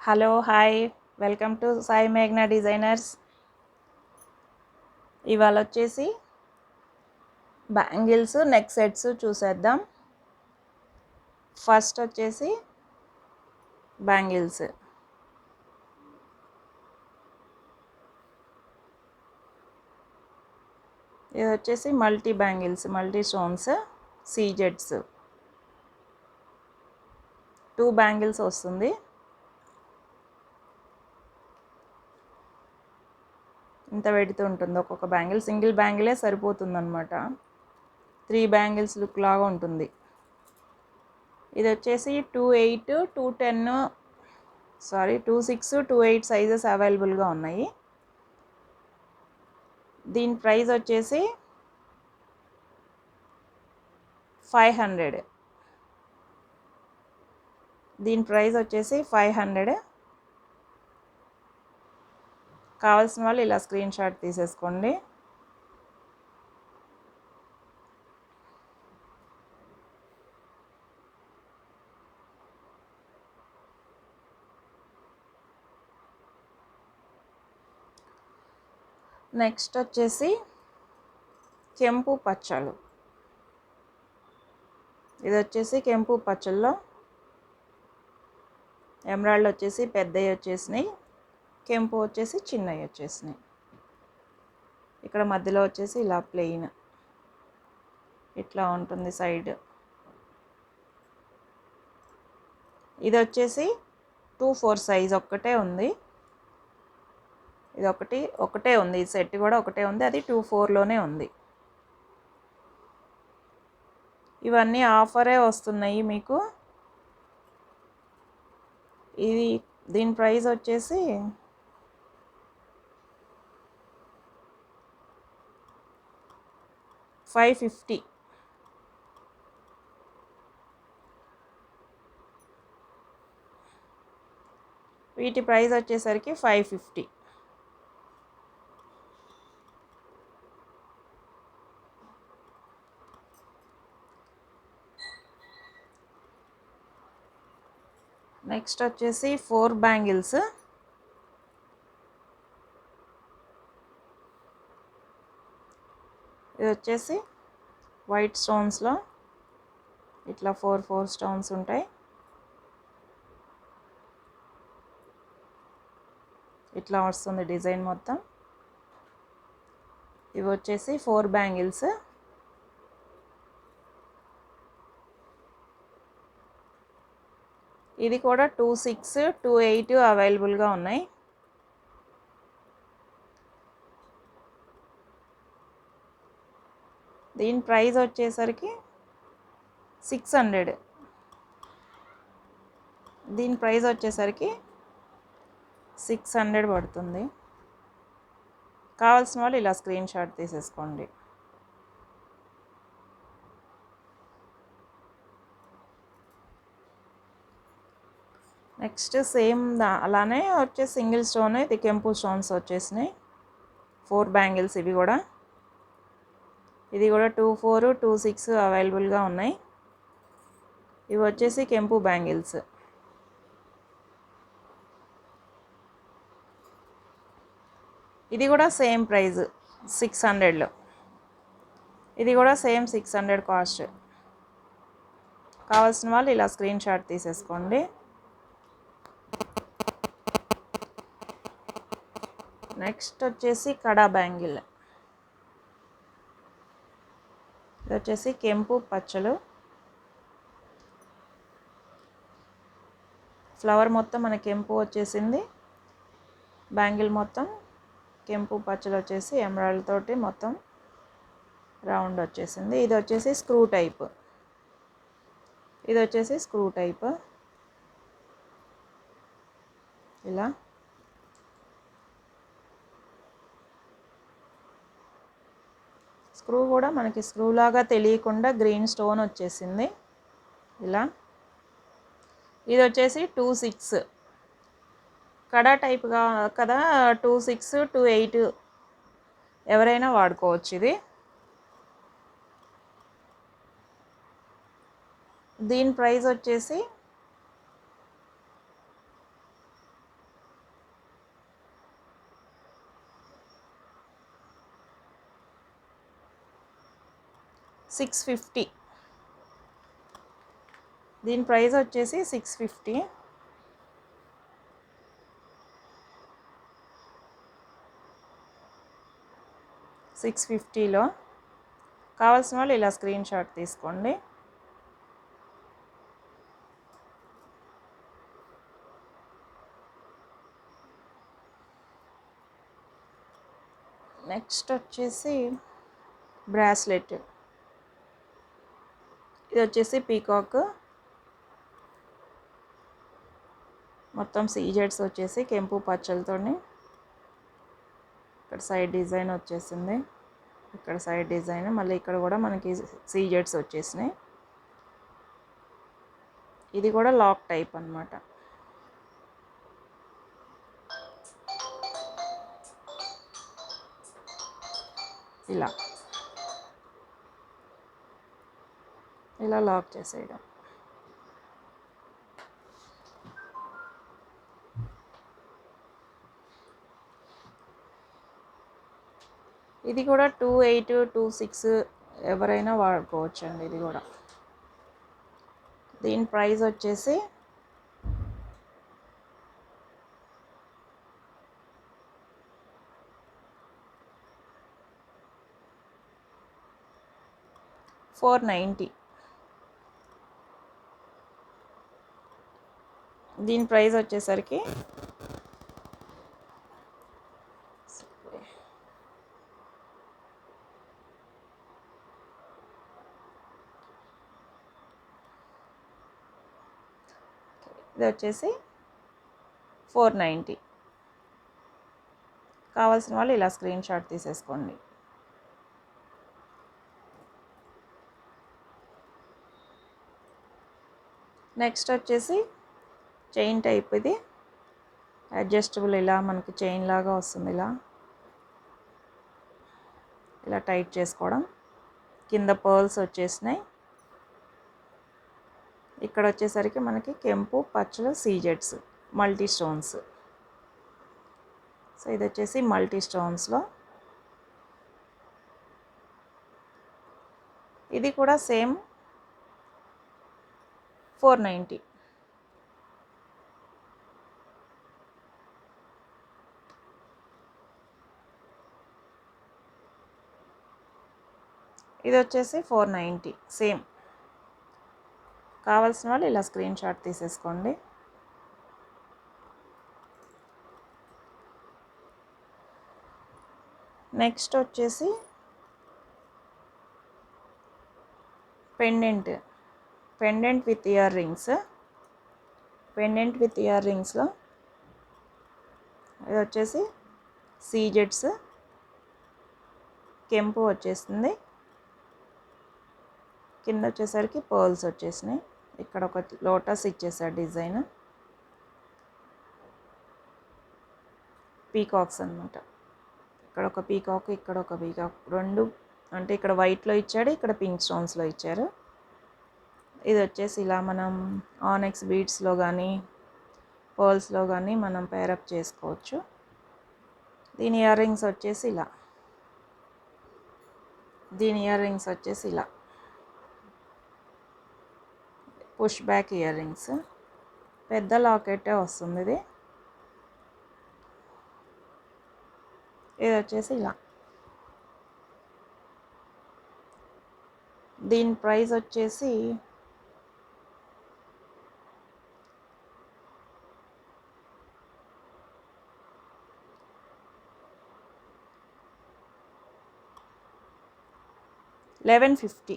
Hello hi welcome to Sai మేఘ్నా designers. ఇవాళ వచ్చేసి బ్యాంగిల్స్ నెక్ సెట్స్ చూసేద్దాం. ఫస్ట్ వచ్చేసి బ్యాంగిల్స్. ఇది వచ్చేసి మల్టీ బ్యాంగిల్స్, మల్టీ స్టోన్స్, సీజెడ్స్. 2 బ్యాంగిల్స్ వస్తుంది. ఇంత వెడితే ఉంటుంది ఒక్కొక్క బ్యాంగిల్. సింగిల్ బ్యాంగిలే సరిపోతుంది అనమాట. 3 బ్యాంగిల్స్ లుక్ లాగా ఉంటుంది. ఇది వచ్చేసి 2.8, 2.10 2.6, 2.8 సైజెస్ అవైలబుల్గా ఉన్నాయి. దీని ప్రైస్ వచ్చేసి 500. దీని ప్రైస్ వచ్చేసి 500. కావాల్సిన వాళ్ళు ఇలా స్క్రీన్ షాట్ తీసేసుకోండి. నెక్స్ట్ వచ్చేసి కెంపు పచ్చలు. ఇది వచ్చేసి కెంపు పచ్చల్లో ఎమరాల్డ్ వచ్చేసి పెద్దవి వచ్చేసినాయి, కెంపు వచ్చేసి చిన్నవి వచ్చేసినాయి. ఇక్కడ మధ్యలో వచ్చేసి ఇలా ప్లెయిన్ ఇట్లా ఉంటుంది సైడ్. ఇది వచ్చేసి 2-4 సైజ్ ఒక్కటే ఉంది. ఇది ఒకటే ఉంది. ఈ సెట్ కూడా ఒకటే ఉంది. అది 2-4లోనే ఉంది. ఇవన్నీ ఆఫరే వస్తున్నాయి మీకు. దీని ప్రైస్ వచ్చేసి 550. వీటి ప్రైస్ వచ్చేసరికి 550. నెక్స్ట్ వచ్చేసి 4 బ్యాంగిల్స్. ఇది వచ్చేసి వైట్ స్టోన్స్లో ఇట్లా 4 స్టోన్స్ ఉంటాయి. ఇట్లా వస్తుంది డిజైన్ మొత్తం. ఇవి వచ్చేసి 4 బ్యాంగిల్స్. ఇది కూడా 2.6, 2.8 అవైలబుల్గా ఉన్నాయి. దీని ప్రైస్ వచ్చేసరికి 600. దీని ప్రైస్ వచ్చేసరికి 600 పడుతుంది. కావాల్సిన వాళ్ళు ఇలా స్క్రీన్ షాట్ తీసేసుకోండి. నెక్స్ట్ సేమ్ అలానే వచ్చేసి సింగిల్ స్టోన్, ఇది కెంపు స్టోన్స్ వచ్చేసినాయి. 4 బ్యాంగిల్స్. ఇది కూడా 2.4, 2.6 అవైలబుల్గా ఉన్నాయి. ఇవి వచ్చేసి కెంపు బ్యాంగిల్స్. ఇది కూడా సేమ్ ప్రైస్ 600లో. ఇది కూడా సేమ్ 600 కాస్ట్. కావాల్సిన వాళ్ళు ఇలా స్క్రీన్ షాట్ తీసేసుకోండి. నెక్స్ట్ వచ్చేసి కడా బ్యాంగిల్. ఇది వచ్చేసి కెంపు పచ్చలు. ఫ్లవర్ మొత్తం మన కెంపు వచ్చేసింది. బ్యాంగిల్ మొత్తం కెంపు పచ్చలు వచ్చేసి ఎమరాల్డ్ తోటి మొత్తం రౌండ్ వచ్చేసింది. ఇది వచ్చేసి స్క్రూ టైప్. ఇలా స్క్రూ కూడా మనకి స్క్రూ లాగా తెలియకుండా గ్రీన్ స్టోన్ వచ్చేసింది ఇలా. ఇది వచ్చేసి 2.6 కడా టైప్గా కదా. 2.6, 2.8 ఎవరైనా వాడుకోవచ్చు. ఇది దీని ప్రైస్ వచ్చేసి 650. దీని ప్రైస్ వచ్చేసి 650. $650లో కావాల్సిన వాళ్ళు ఇలా స్క్రీన్ షాట్ తీసుకోండి. నెక్స్ట్ వచ్చేసి బ్రాస్లెట్. ఇది వచ్చేసి పీకాక్, మొత్తం సీజెడ్స్ వచ్చేసి కెంపు పచ్చలతోని. ఇక్కడ సైడ్ డిజైన్ వచ్చేసింది, ఇక్కడ సైడ్ డిజైన్, మళ్ళీ ఇక్కడ కూడా మనకి సీజెడ్స్ వచ్చేసినాయి. ఇది కూడా లాక్ టైప్ అన్నమాట. ఇలా ఇలా లాక్ చేసేయడం. ఇది కూడా 28, 26 ఎవరైనా వాడుకోవచ్చు అండి. ఇది కూడా దీని ప్రైస్ వచ్చేసి $490. దీని ప్రైస్ వచ్చేసరికి ఇది వచ్చేసి 490. కావాల్సిన వాళ్ళు ఇలా స్క్రీన్ షాట్ తీసేసుకోండి. నెక్స్ట్ వచ్చేసి చైన్ టైప్. ఇది అడ్జస్టబుల్, ఇలా మనకి చైన్ లాగా వస్తుంది. ఇలా టైట్ చేసుకోవడం. కింద పర్ల్స్ వచ్చేసినాయి. ఇక్కడ వచ్చేసరికి మనకి కెంపు పచ్చలు సీజెడ్స్ మల్టీ స్టోన్స్. సో ఇది వచ్చేసి మల్టీ స్టోన్స్లో. ఇది కూడా సేమ్ 490. ఇది వచ్చేసి 490 సేమ్. కావాల్సిన వాళ్ళు ఇలా స్క్రీన్ షాట్ తీసేసుకోండి. నెక్స్ట్ వచ్చేసి pendant with earrings. Pendant with ఇయర్ రింగ్స్లో ఇది వచ్చేసి సీజెడ్స్ కెంపు వచ్చేస్తుంది. కింద వచ్చేసరికి పర్ల్స్ వచ్చేసినాయి. ఇక్కడ ఒక లోటస్ ఇచ్చేసాడు డిజైన్. పీకాక్స్ అన్నమాట. ఇక్కడ ఒక పీకాక్, ఇక్కడ ఒక పీకాక్, రెండు అంటే ఇక్కడ వైట్లో ఇచ్చాడు, ఇక్కడ పింక్ స్టోన్స్లో ఇచ్చారు. ఇది వచ్చేసి ఇలా మనం ఆనెక్స్ బీడ్స్లో కానీ పర్ల్స్లో కానీ మనం పేరప్ చేసుకోవచ్చు. దీని ఇయర్ రింగ్స్ వచ్చేసి ఇలా. Push back ear rings. పెద్ద లాకెట్టే వస్తుంది ఇది. ఇది వచ్చేసి ఇలా. దీని ప్రైస్ వచ్చేసి $1150.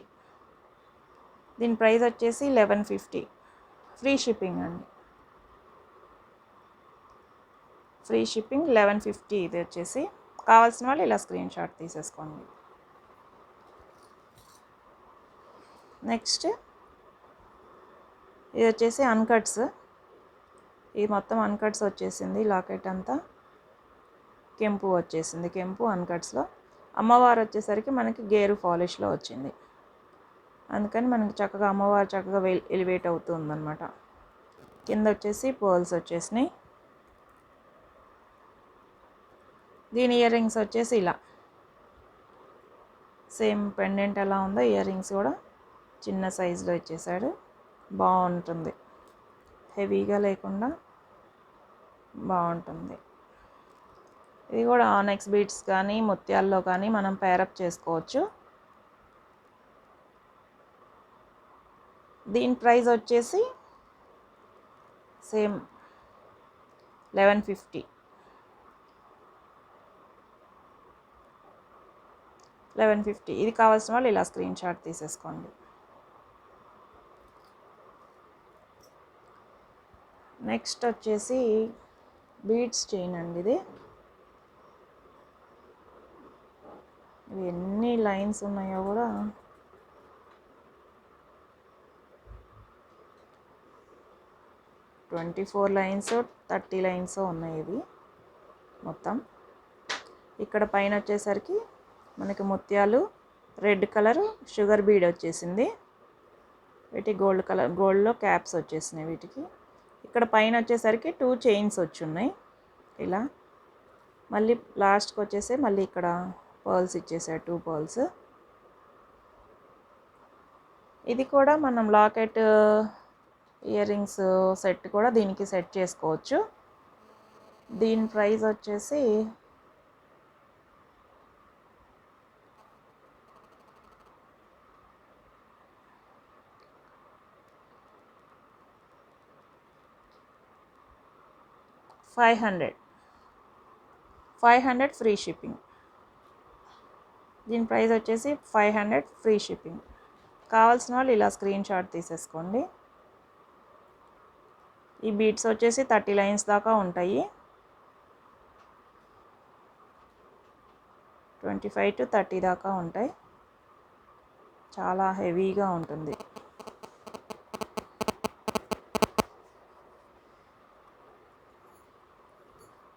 దీని ప్రైస్ వచ్చేసి $1150. ఫ్రీ షిప్పింగ్ అండి. Free shipping 1150. ఇది వచ్చేసి కావాల్సిన వాళ్ళు ఇలా స్క్రీన్ షాట్ తీసేసుకోండి. నెక్స్ట్ ఇది వచ్చేసి అన్కట్స్. ఇది మొత్తం అన్కట్స్ వచ్చేసింది. లాకెట్ అంతా కెంపు వచ్చేసింది. కెంపు అన్కట్స్లో. అమ్మవారు వచ్చేసరికి మనకి గేరు పాలిష్లో వచ్చింది. అందుకని మనకి చక్కగా అమ్మవారు చక్కగా ఎలివేట్ అవుతుందన్నమాట. కింద వచ్చేసి పర్ల్స్ వచ్చేసినాయి. దీని ఇయర్ రింగ్స్ వచ్చేసి ఇలా సేమ్ పెండెంట్ ఎలా ఉందో ఇయర్ రింగ్స్ కూడా చిన్న సైజులో ఇచ్చేసాడు. బాగుంటుంది, హెవీగా లేకుండా బాగుంటుంది. ఇది కూడా ఆనెక్స్ బీడ్స్ కానీ ముత్యాల్లో కానీ మనం పేరప్ చేసుకోవచ్చు. దీని ప్రైస్ వచ్చేసి సేమ్ 1150. 1150. ఇది కావాల్సిన వాళ్ళు ఇలా స్క్రీన్ షాట్ తీసేసుకోండి. నెక్స్ట్ వచ్చేసి బీడ్స్ చైన్ అండి. ఇది ఇవి ఎన్ని లైన్స్ ఉన్నాయో కూడా 24 లైన్స్ 30 లైన్స్ ఉన్నాయి. ఇవి మొత్తం ఇక్కడ పైన వచ్చేసరికి మనకి ముత్యాలు రెడ్ కలర్ షుగర్ బీడ్ వచ్చేసింది. వీటికి గోల్డ్లో క్యాప్స్ వచ్చేసినాయి వీటికి. ఇక్కడ పైన వచ్చేసరికి 2 చైన్స్ వచ్చున్నాయి ఇలా. మళ్ళీ లాస్ట్కి వచ్చేసి మళ్ళీ ఇక్కడ పర్ల్స్ ఇచ్చేసాడు, 2 పర్ల్స్. ఇది కూడా మనం లాకెట్ ఇయర్ రింగ్స్ సెట్ కూడా దీనికి సెట్ చేసుకోవచ్చు. దీని ప్రైస్ వచ్చేసి $500 ఫ్రీ షిప్పింగ్. దీని ప్రైస్ వచ్చేసి 500 ఫ్రీ షిప్పింగ్. కావాల్సిన వాళ్ళు ఇలా స్క్రీన్ షాట్ తీసేసుకోండి. ఈ బీడ్స్ వచ్చేసి 30 లైన్స్ దాకా ఉంటాయి. 25 to 30 దాకా ఉంటాయి. చాలా హెవీగా ఉంటుంది.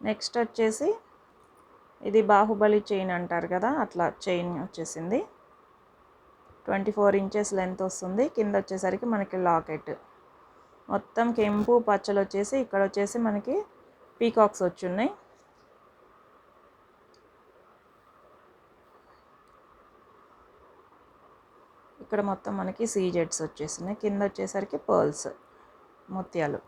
నెక్స్ట్ వచ్చేసి ఇది బాహుబలి చైన్ అంటారు కదా, అట్లా చైన్ వచ్చేసింది. 24 ఇంచెస్ లెంత్ వస్తుంది. కింద వచ్చేసరికి మనకి లాకెట్ మొత్తం కెంపు పచ్చలు వచ్చేసి ఇక్కడ వచ్చేసి మనకి పీకాక్స్ వచ్చున్నాయి. ఇక్కడ మొత్తం మనకి సీజెడ్స్ వచ్చేసినాయి. కింద వచ్చేసరికి పర్ల్స్ ముత్యాలు.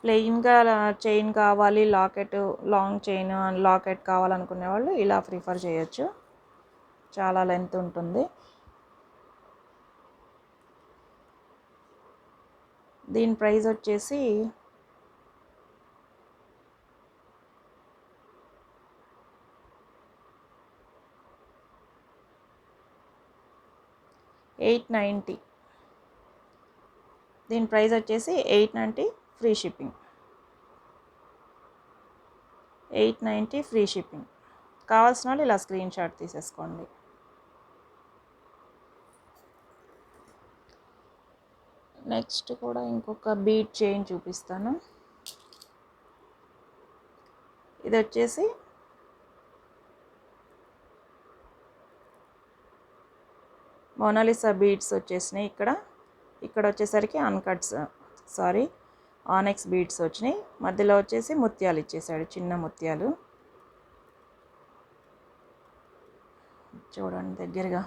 ప్లెయిన్గా చైన్ కావాలి, లాకెట్ లాంగ్ చైన్ లాకెట్ కావాలనుకునే వాళ్ళు ఇలా ప్రిఫర్ చేయొచ్చు. చాలా లెంత్ ఉంటుంది. దీని ప్రైస్ వచ్చేసి $890. దీని ప్రైస్ వచ్చేసి $890 ఫ్రీ షిప్పింగ్. 890 free shipping. కావాల్సిన వాళ్ళు ఇలా స్క్రీన్ షాట్ తీసేసుకోండి. నెక్స్ట్ కూడా ఇంకొక బీడ్ చైన్ చూపిస్తాను. ఇది వచ్చేసి మోనాలిసా బీడ్స్ వచ్చేసినాయి. ఇక్కడ వచ్చేసరికి ఆనెక్స్ బీడ్స్ వచ్చినాయి. మధ్యలో వచ్చేసి ముత్యాలు ఇచ్చేసాడు, చిన్న ముత్యాలు. చూడండి దగ్గరగా.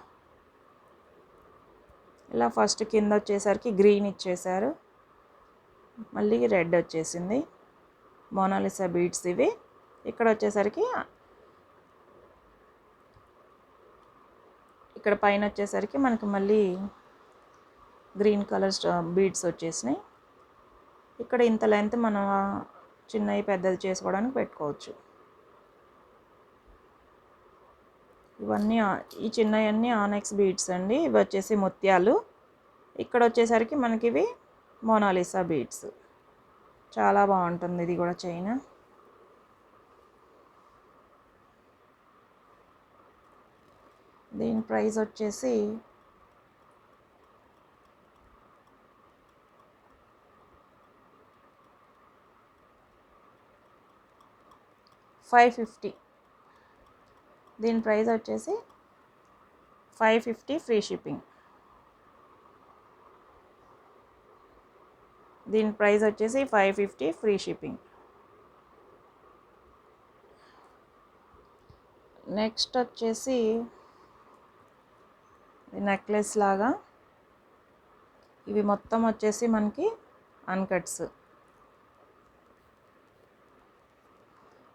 ఇలా ఫస్ట్ కింద వచ్చేసరికి గ్రీన్ ఇచ్చేసారు, మళ్ళీ రెడ్ వచ్చేసింది. మోనాలిసా బీడ్స్ ఇవి. ఇక్కడ వచ్చేసరికి ఇక్కడ పైన వచ్చేసరికి మనకి మళ్ళీ గ్రీన్ కలర్ బీడ్స్ వచ్చేసినాయి. ఇక్కడ ఇంత లెంత్ మనం చిన్నవి పెద్దది చేసుకోవడానికి పెట్టుకోవచ్చు. ఇవన్నీ ఈ చిన్నవన్నీ ఆనెక్స్ బీడ్స్ అండి. ఇవి వచ్చేసి ముత్యాలు. ఇక్కడ వచ్చేసరికి మనకి ఇవి మోనాలిసా బీడ్స్. చాలా బాగుంటుంది ఇది కూడా చైన్. దీని ప్రైస్ వచ్చేసి $550. దీని ప్రైస్ వచ్చేసి $550 ఫ్రీ షిప్పింగ్. దీని ప్రైస్ వచ్చేసి $550 ఫ్రీ షిప్పింగ్. నెక్స్ట్ వచ్చేసి నెక్లెస్ లాగా. ఇవి మొత్తం వచ్చేసి మనకి అన్కట్స్.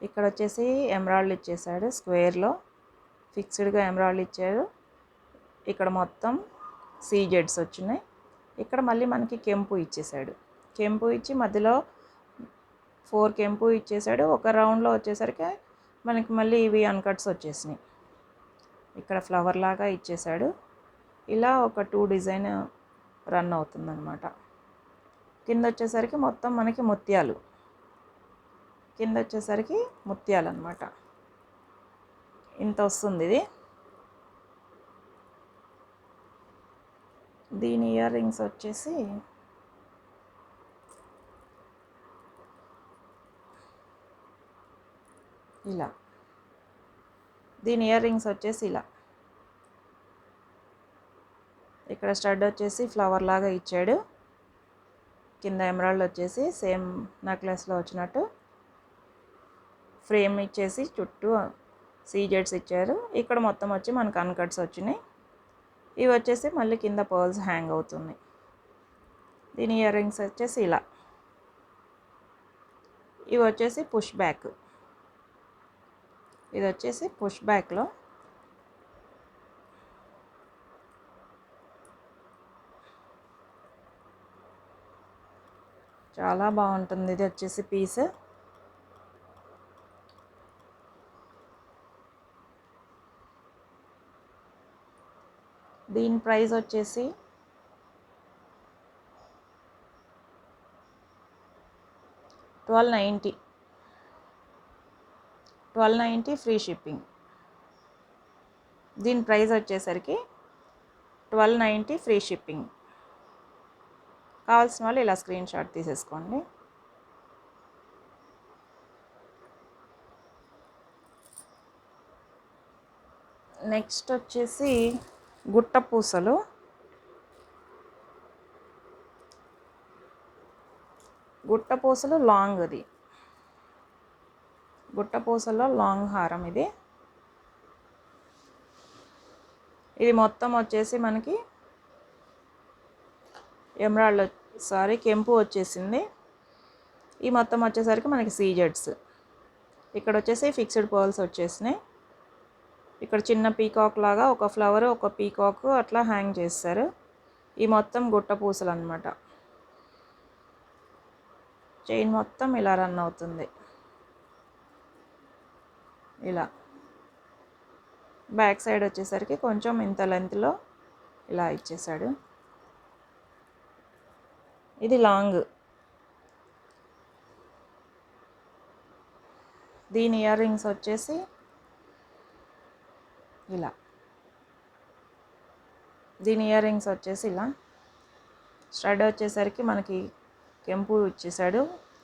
ఇక్కడ వచ్చేసి ఎమరాల్డ్ ఇచ్చేసాడు, స్క్వేర్లో ఫిక్స్డ్గా ఎమరాల్డ్ ఇచ్చారు. ఇక్కడ మొత్తం సీజెడ్స్ వచ్చినాయి. ఇక్కడ మళ్ళీ మనకి కెంపు ఇచ్చేసాడు. కెంపు ఇచ్చి మధ్యలో 4 కెంపు ఇచ్చేసాడు. ఒక రౌండ్లో వచ్చేసరికి మనకి మళ్ళీ ఇవి అన్కట్స్ వచ్చేసినాయి. ఇక్కడ ఫ్లవర్ లాగా ఇచ్చేసాడు. ఇలా ఒక 2 డిజైన్ రన్ అవుతుందన్నమాట. కింద వచ్చేసరికి మొత్తం మనకి ముత్యాలు, కింద వచ్చేసరికి ముత్యాలు అన్నమాట. ఇంత వస్తుంది ఇది. దీని ఇయర్ రింగ్స్ వచ్చేసి ఇలా. దీని ఇయర్ రింగ్స్ వచ్చేసి ఇలా. ఇక్కడ స్టడ్ వచ్చేసి ఫ్లవర్ లాగా ఇచ్చాడు. కింద ఎమరాల్డ్ వచ్చేసి సేమ్ నెక్లెస్లో వచ్చినట్టు ఫ్రేమ్ ఇచ్చేసి చుట్టూ సీజెడ్స్ ఇచ్చారు. ఇక్కడ మొత్తం వచ్చి మనకు అన్కట్స్ వచ్చినాయి. ఇవి వచ్చేసి మళ్ళీ కింద పర్ల్స్ హ్యాంగ్ అవుతున్నాయి. దీని ఇయర్ రింగ్స్ వచ్చేసి ఇలా. ఇవి వచ్చేసి పుష్ బ్యాక్. ఇది వచ్చేసి పుష్ బ్యాక్లో చాలా బాగుంటుంది. ఇది వచ్చేసి పీస్. దీని ప్రైస్ వచ్చేసి 1290. 1290 ఫ్రీ షిప్పింగ్. దీని ప్రైస్ వచ్చేసరికి 1290 ఫ్రీ షిప్పింగ్. కావాల్సిన వాళ్ళు ఇలా స్క్రీన్ షాట్ తీసేసుకోండి. నెక్స్ట్ వచ్చేసి గుట్ట పూసలు. గుట్ట పూసలు లాంగ్. అది గుట్ట పూసల్లో లాంగ్ హారం. ఇది మొత్తం వచ్చేసి మనకి ఎమరాల్డ్ కెంపు వచ్చేసింది. ఈ మొత్తం వచ్చేసరికి మనకి సీజెడ్స్. ఇక్కడ వచ్చేసి ఫిక్స్డ్ పర్ల్స్ వచ్చేసినాయి. ఇక్కడ చిన్న పీకాక్ లాగా ఒక ఫ్లవర్, ఒక పీకాక్ అట్లా హ్యాంగ్ చేస్తారు. ఈ మొత్తం గుట్ట పూసలు అన్నమాట. చైన్ మొత్తం ఇలా రన్ అవుతుంది. ఇలా బ్యాక్ సైడ్ వచ్చేసరికి కొంచెం ఇంత లెంత్లో ఇలా ఇచ్చేసాడు. ఇది లాంగ్. దీని ఇయర్ రింగ్స్ వచ్చేసి ఇలా. దీని ఇయర్ రింగ్స్ వచ్చేసి ఇలా. స్టడ్ వచ్చేసరికి మనకి కెంపు ఇచ్చేసాడు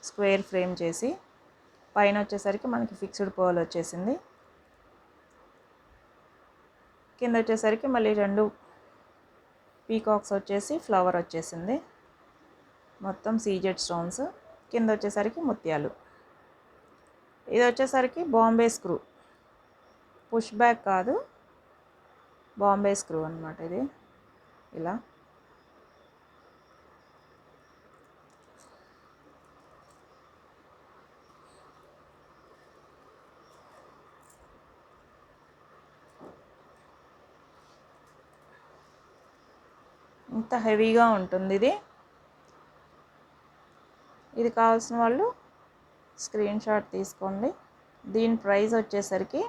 స్క్వేర్ ఫ్రేమ్ చేసి. పైన వచ్చేసరికి మనకి ఫిక్స్డ్ పర్ల్ వచ్చేసింది. కింద వచ్చేసరికి మళ్ళీ 2 పీకాక్స్ వచ్చేసి ఫ్లవర్ వచ్చేసింది. మొత్తం సీజెడ్ స్టోన్స్. కింద వచ్చేసరికి ముత్యాలు. ఇది వచ్చేసరికి బాంబే స్క్రూ. పుష్ బ్యాక్ కాదు, బాంబే స్క్రూ అన్నమాట. ఇది ఇలా. ఇంత హెవీగా ఉంటుంది ఇది. ఇది కావాల్సిన వాళ్ళు స్క్రీన్ షాట్ తీసుకోండి. దీని ప్రైస్ వచ్చేసరికి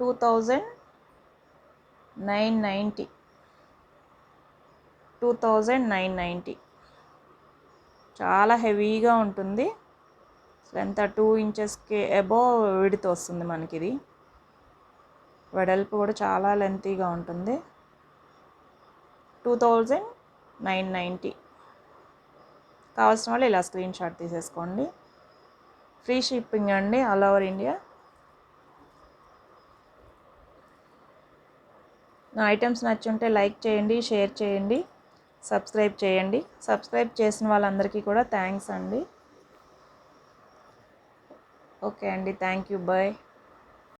2990. 2990. చాలా హెవీగా ఉంటుంది. ఎంత 2 ఇంచెస్కి అబోవ్ విడ్త్ వస్తుంది మనకి. ఇది వెడల్పు కూడా చాలా లెంతీగా ఉంటుంది. 2990. కావాల్సిన వాళ్ళు ఇలా స్క్రీన్ షాట్ తీసేసుకోండి. ఫ్రీ షిప్పింగ్ అండి, ఆల్ ఓవర్ ఇండియా. నా ఐటమ్స్ నచ్చుంటే లైక్ చేయండి, షేర్ చేయండి, సబ్స్క్రైబ్ చేయండి. సబ్స్క్రైబ్ చేసిన వాళ్ళందరికీ కూడా థ్యాంక్స్ అండి. ఓకే అండి, థ్యాంక్ యూ, బాయ్.